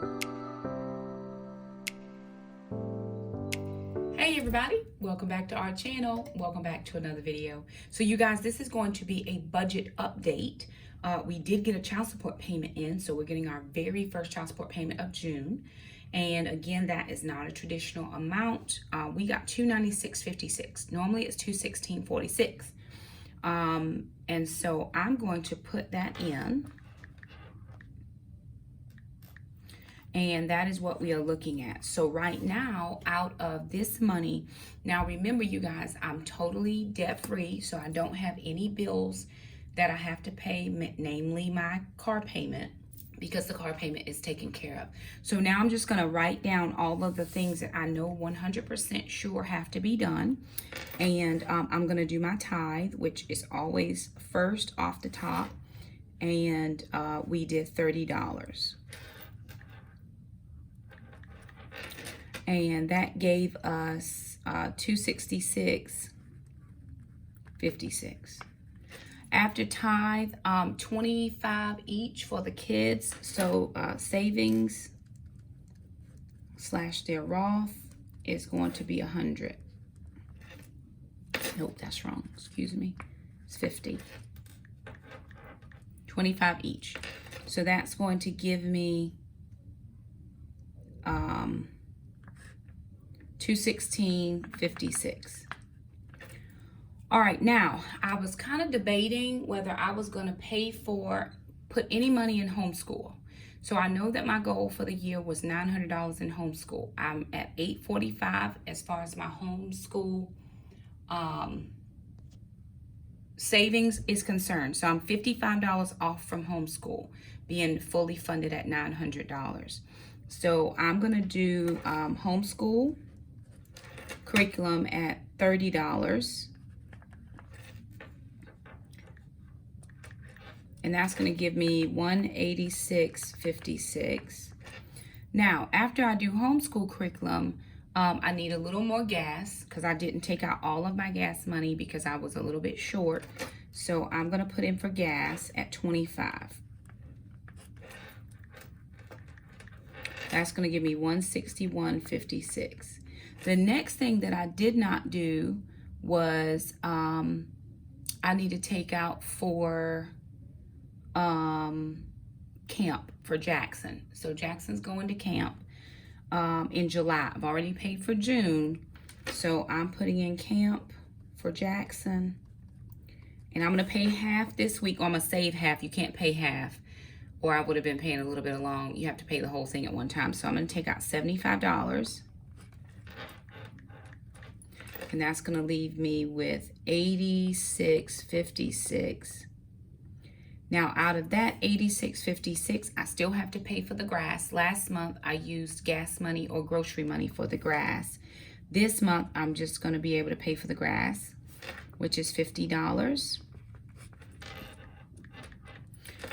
Hey everybody, welcome back to our channel. Welcome back to another video. So you guys, this is going to be a budget update. We did get a child support payment in, so we're getting our very first child support payment of June. And again, that is not a traditional amount. We got $296.56. Normally it's $216.46. And so I'm going to put that in. And that is what we are looking at. So right now, out of this money, now remember you guys, I'm totally debt free, so I don't have any bills that I have to pay, namely my car payment, because the car payment is taken care of. So now I'm just gonna write down all of the things that I know 100% sure have to be done. And I'm gonna do my tithe, which is always first off the top. And we did $30. And that gave us $266.56. After tithe, 25 each for the kids. So savings / their Roth is going to be 100. Nope, that's wrong. Excuse me. It's 50. 25 each. So that's going to give me $216.56. All right, now I was kind of debating whether I was going to put any money in homeschool. So I know that my goal for the year was $900 in homeschool. I'm at $845 as far as my homeschool savings is concerned. So I'm $55 off from homeschool, being fully funded at $900. So I'm going to do homeschool curriculum at $30. And that's going to give me $186.56. Now, after I do homeschool curriculum, I need a little more gas because I didn't take out all of my gas money because I was a little bit short. So I'm going to put in for gas at $25. That's going to give me $161.56. The next thing that I did not do was I need to take out for camp for Jackson. So Jackson's going to camp in July. I've already paid for June. So I'm putting in camp for Jackson. And I'm going to pay half this week, or I'm going to save half. You can't pay half, or I would have been paying a little bit along. You have to pay the whole thing at one time. So I'm going to take out $75. And that's going to leave me with $86.56. Now, out of that $86.56, I still have to pay for the grass. Last month, I used gas money or grocery money for the grass. This month, I'm just going to be able to pay for the grass, which is $50.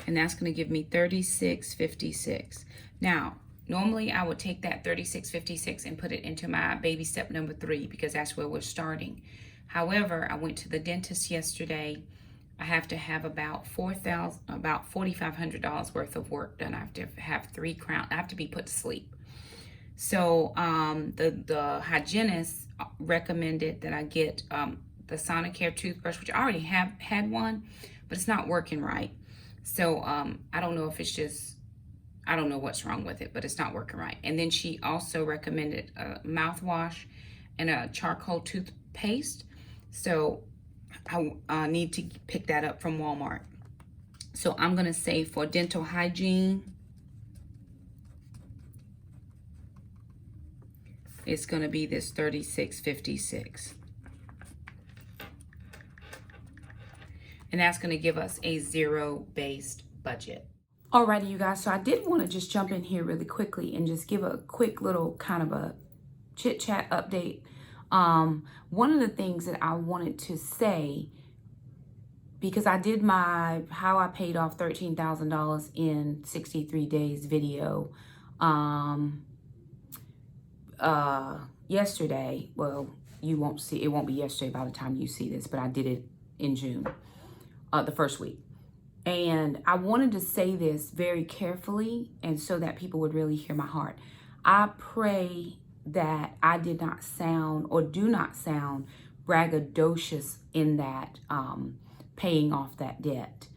And that's going to give me $36.56. Now, normally I would take that $36.56 and put it into my baby step number 3 because that's where we're starting. However, I went to the dentist yesterday. I have to have about $4,500 worth of work done. I have to have 3 crowns. I have to be put to sleep. So the hygienist recommended that I get the Sonicare toothbrush, which I already have had one, but it's not working right. So I don't know if it's just, I don't know what's wrong with it, but it's not working right. And then she also recommended a mouthwash and a charcoal toothpaste. So I need to pick that up from Walmart. So I'm going to say for dental hygiene, it's going to be this $36.56. And that's going to give us a zero-based budget. Alrighty, you guys, so I did want to just jump in here really quickly and just give a quick little kind of a chit-chat update. One of the things that I wanted to say, because I did my how I paid off $13,000 in 63 days video yesterday. Well, you won't see, it won't be yesterday by the time you see this, but I did it in June, the first week. And I wanted to say this very carefully and so that people would really hear my heart. I pray that I did not sound or do not sound braggadocious in that paying off that debt.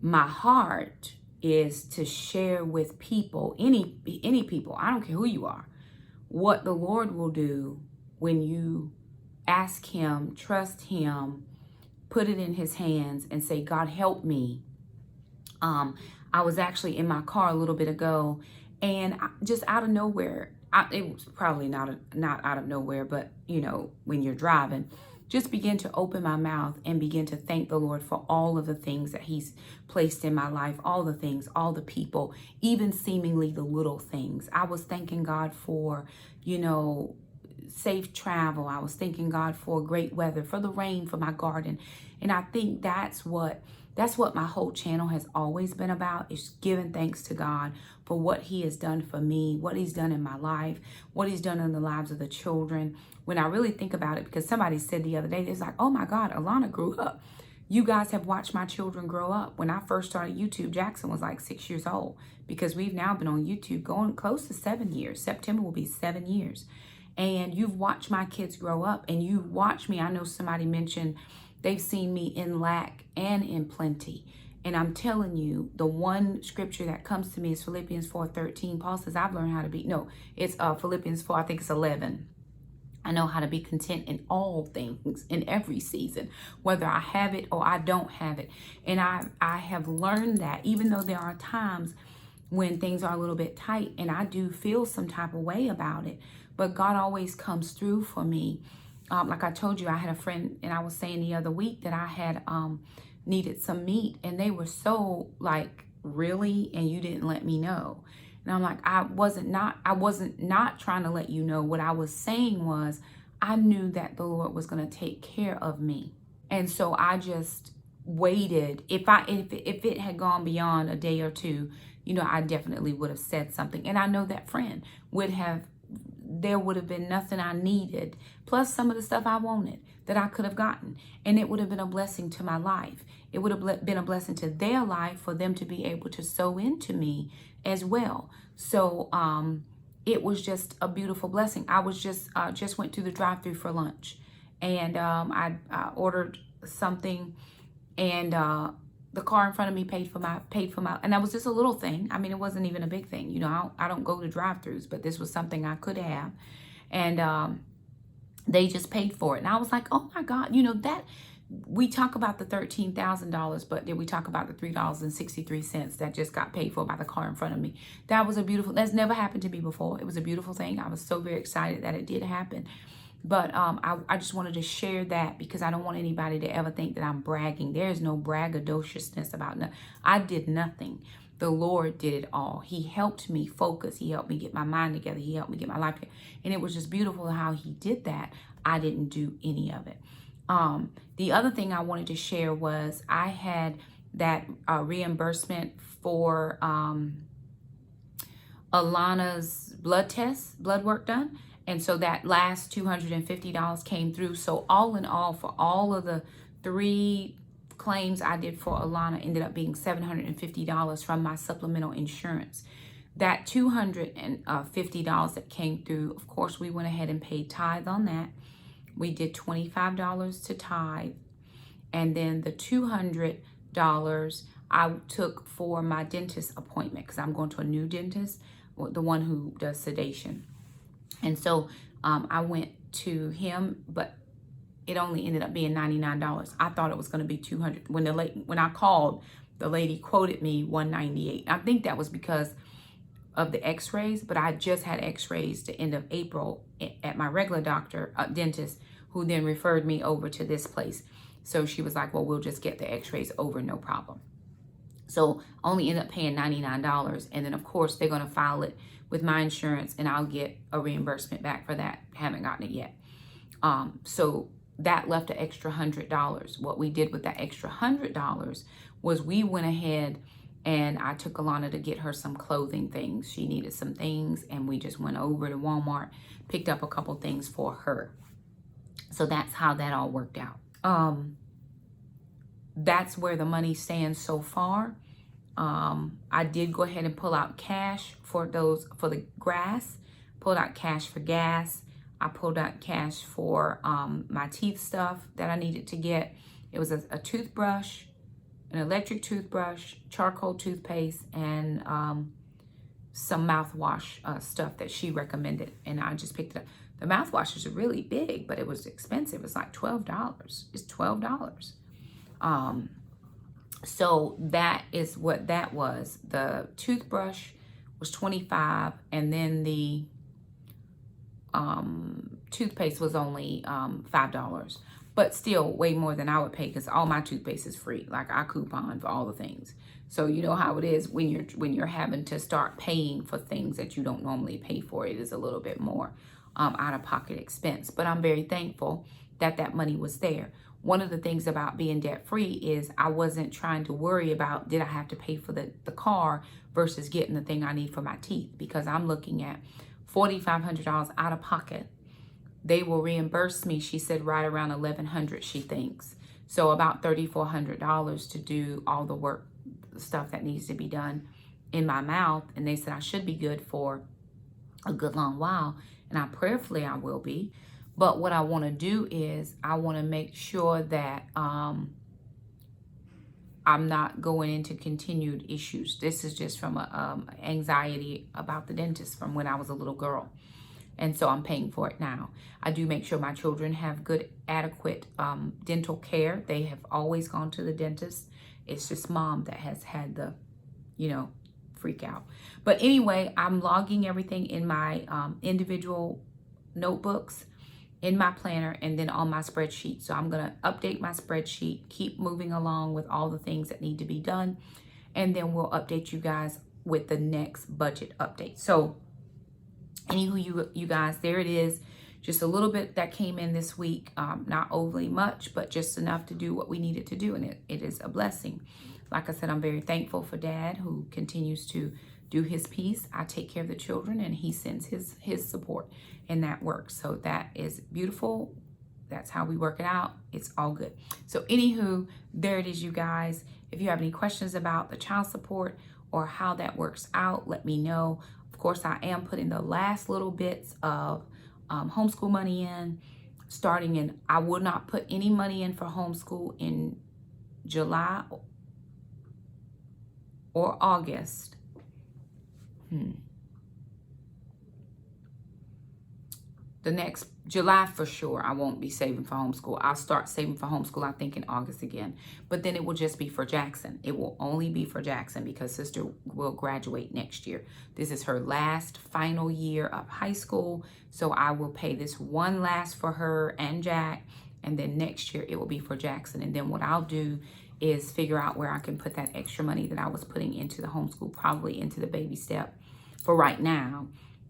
My heart is to share with people, any people, I don't care who you are, what the Lord will do when you ask him, trust him, put it in his hands and say, God, help me. I was actually in my car a little bit ago, and just out of nowhere, it was probably not out of nowhere, but you know, when you're driving, just begin to open my mouth and begin to thank the Lord for all of the things that he's placed in my life, all the things, all the people, even seemingly the little things. I was thanking God for, you know, safe travel. I was thanking God for great weather, for the rain, for my garden. And I think that's what my whole channel has always been about, is giving thanks to God for what he has done for me, what he's done in my life, what he's done in the lives of the children. When I really think about it, because somebody said the other day, it's like, oh my God, Alana grew up. You guys have watched my children grow up. When I first started YouTube, Jackson was like 6 years old, because we've now been on YouTube going close to 7 years. September will be 7 years. And you've watched my kids grow up, and you watch me. I know somebody mentioned they've seen me in lack and in plenty. And I'm telling you, the one scripture that comes to me is Philippians 4:13. Paul says, I've learned how to be, no, it's Philippians 4, I think it's 11. I know how to be content in all things, in every season, whether I have it or I don't have it. And I have learned that, even though there are times when things are a little bit tight and I do feel some type of way about it, but God always comes through for me. Like I told you, I had a friend, and I was saying the other week that I had needed some meat, and they were so like, really? And you didn't let me know. And I'm like, I wasn't not trying to let you know. What I was saying was, I knew that the Lord was going to take care of me. And so I just waited. If it had gone beyond a day or two, you know, I definitely would have said something. And I know that friend there would have been nothing I needed, plus some of the stuff I wanted that I could have gotten. And it would have been a blessing to my life. It would have been a blessing to their life for them to be able to sow into me as well. So it was just a beautiful blessing. I was just went through the drive-thru for lunch, and I ordered something, and the car in front of me paid for my, and that was just a little thing. I mean, it wasn't even a big thing. You know, I don't go to drive-thrus, but this was something I could have. And they just paid for it. And I was like, oh my God, you know, that we talk about the $13,000, but then we talk about the $3.63 that just got paid for by the car in front of me. That was that's never happened to me before. It was a beautiful thing. I was so very excited that it did happen. But I just wanted to share that, because I don't want anybody to ever think that I'm bragging. There is no braggadociousness about nothing. I did nothing. The Lord did it all. He helped me focus. He helped me get my mind together. He helped me get my life together. And it was just beautiful how he did that. I didn't do any of it. The other thing I wanted to share was I had that reimbursement for Alana's blood work done. And so that last $250 came through. So all in all, for all of the 3 claims I did for Alana, ended up being $750 from my supplemental insurance. That $250 that came through, of course, we went ahead and paid tithe on that. We did $25 to tithe. And then the $200 I took for my dentist appointment, because I'm going to a new dentist, the one who does sedation. And so I went to him, but it only ended up being $99. I thought it was going to be $200. When I called, the lady quoted me $198. I think that was because of the x-rays, but I just had x-rays the end of April at my regular dentist, who then referred me over to this place. So she was like, well, we'll just get the x-rays over, no problem. So I only ended up paying $99. And then of course they're going to file it with my insurance, and I'll get a reimbursement back for that. Haven't gotten it yet. So that left an extra $100. What we did with that extra $100 was we went ahead and I took Alana to get her some clothing things. She needed some things, and we just went over to Walmart, picked up a couple things for her. So that's how that all worked out. that's where the money stands so far. I did go ahead and pull out cash for the grass, pulled out cash for gas. I pulled out cash for my teeth stuff that I needed to get. It was a toothbrush, an electric toothbrush, charcoal toothpaste, and some mouthwash stuff that she recommended. And I just picked it up. The mouthwash is really big, but it was expensive. It's like $12. It's $12. So that is what that was. The toothbrush was $25, and then the toothpaste was only $5. But still way more than I would pay, because all my toothpaste is free. Like, I coupon for all the things. So you know how it is when you're having to start paying for things that you don't normally pay for. It is a little bit more out-of-pocket expense. But I'm very thankful that that money was there. One of the things about being debt-free is I wasn't trying to worry about, did I have to pay for the car versus getting the thing I need for my teeth, because I'm looking at $4,500 out of pocket. They will reimburse me, she said, right around $1,100, she thinks. So about $3,400 to do all the work, stuff that needs to be done in my mouth. And they said I should be good for a good long while. And prayerfully I will be. But what I want to do is I want to make sure that I'm not going into continued issues. This is just from anxiety about the dentist from when I was a little girl. And so I'm paying for it now. I do make sure my children have good, adequate dental care. They have always gone to the dentist. It's just mom that has had the, freak out. But anyway, I'm logging everything in my individual notebooks, in my planner, and then on my spreadsheet. So I'm going to update my spreadsheet, keep moving along with all the things that need to be done. And then we'll update you guys with the next budget update. So anywho, you guys, there it is. Just a little bit that came in this week. Not overly much, but just enough to do what we needed to do. And it is a blessing. Like I said, I'm very thankful for Dad, who continues to do his piece. I take care of the children, and he sends his support, and that works. So that is beautiful. That's how we work it out. It's all good. So anywho, there it is, you guys. If you have any questions about the child support or how that works out, let me know. Of course, I am putting the last little bits of homeschool money in, starting in, I will not put any money in for homeschool in July or August. The next July for sure, I won't be saving for homeschool. I'll start saving for homeschool, I think, in August again. But then it will just be for Jackson. It will only be for Jackson because sister will graduate next year. This is her last final year of high school. So I will pay this one last for her and Jack. And then next year it will be for Jackson. And then what I'll do is figure out where I can put that extra money that I was putting into the homeschool, probably into the baby step for right now.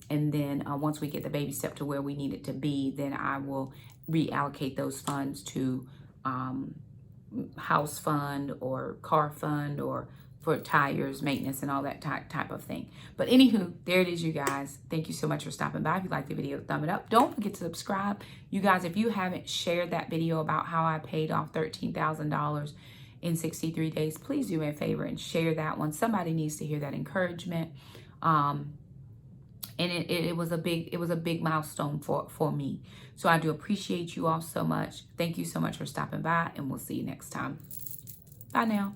And then once we get the baby step to where we need it to be, then I will reallocate those funds to house fund or car fund or for tires, maintenance, and all that type of thing. But anywho, there it is, you guys. Thank you so much for stopping by. If you liked the video, thumb it up. Don't forget to subscribe. You guys, if you haven't shared that video about how I paid off $13,000 in 63 days, please do me a favor and share that one. Somebody needs to hear that encouragement. And it was a big milestone for me. So I do appreciate you all so much. Thank you so much for stopping by, and we'll see you next time. Bye now.